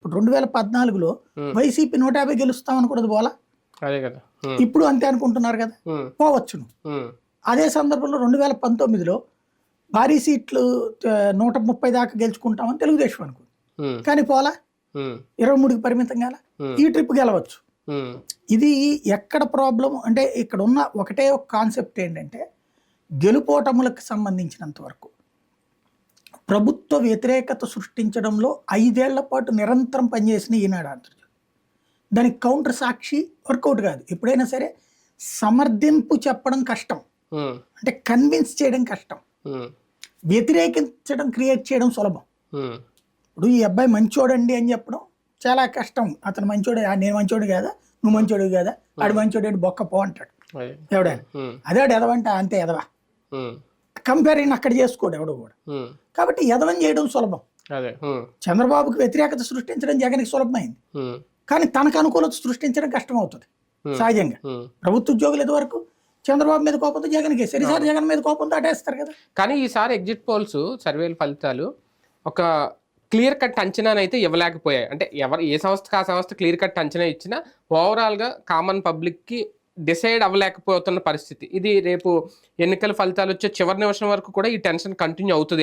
ఇప్పుడు 2014లో వైసీపీ 150 గెలుస్తాం అనుకున్నది పోలా, అదే కదా. ఇప్పుడు అంతే అనుకుంటున్నారు కదా, పోవచ్చును. అదే సందర్భంలో 2019లో భారీ సీట్లు 130 దాకా గెలుచుకుంటామని తెలుగుదేశం అనుకుంది, కానీ పోలా, 23కి పరిమితం కాల. ఈ ట్రిప్ గెలవచ్చు. ఇది ఎక్కడ ప్రాబ్లం అంటే ఇక్కడ ఉన్న ఒకటే ఒక కాన్సెప్ట్ ఏంటంటే గెలుపోటములకు సంబంధించినంత వరకు ప్రభుత్వ వ్యతిరేకత సృష్టించడంలో 5 ఏళ్ల పాటు నిరంతరం పనిచేసిన ఈనాడు ఆంధ్రజ్యోతి. దానికి కౌంటర్ సాక్షి వర్కౌట్ కాదు. ఎప్పుడైనా సరే సమర్థింపు చెప్పడం కష్టం, అంటే కన్విన్స్ చేయడం కష్టం, వ్యతిరేకించడం క్రియేట్ చేయడం సులభం. ఇప్పుడు ఈ అబ్బాయి మంచోడండి అని చెప్పడం చాలా కష్టం. అతను మంచోడే, నేను మంచోడు కాదా, నువ్వు మంచోడు కాదా, ఆడు మంచోడు బొక్క పో అంటాడు ఎవడైనా. అదే ఎదవంటే అంతే ఎదవా, కంపేరింగ్ అక్కడ చేసుకోడు ఎవడు కూడా. కాబట్టి ఎదవని చేయడం సులభం. చంద్రబాబుకి వ్యతిరేకత సృష్టించడం జగన్కి సులభమైంది, కానీ తనకు అనుకూలత సృష్టించడం కష్టం అవుతుంది సహజంగా. ప్రభుత్వ ఉద్యోగులు ఇదివరకు చంద్రబాబు మీద కోపంతో జగన్కి వేస్తారు, ఈసారి జగన్ మీద కోపంతో అటేస్తారు కదా. కానీ ఈసారి ఎగ్జిట్ పోల్స్ సర్వేల ఫలితాలు ఒక క్లియర్ కట్ అంచనాను అయితే ఇవ్వలేకపోయాయి. అంటే ఏ సంస్థకి ఆ సంస్థ క్లియర్ కట్ అంచనా ఇచ్చినా ఓవరాల్గా కామన్ పబ్లిక్కి డిసైడ్ అవ్వలేకపోతున్న పరిస్థితి ఇది. రేపు ఎన్నికల ఫలితాలు వచ్చే చివరి నిమిషం వరకు కూడా ఈ టెన్షన్ కంటిన్యూ అవుతుంది.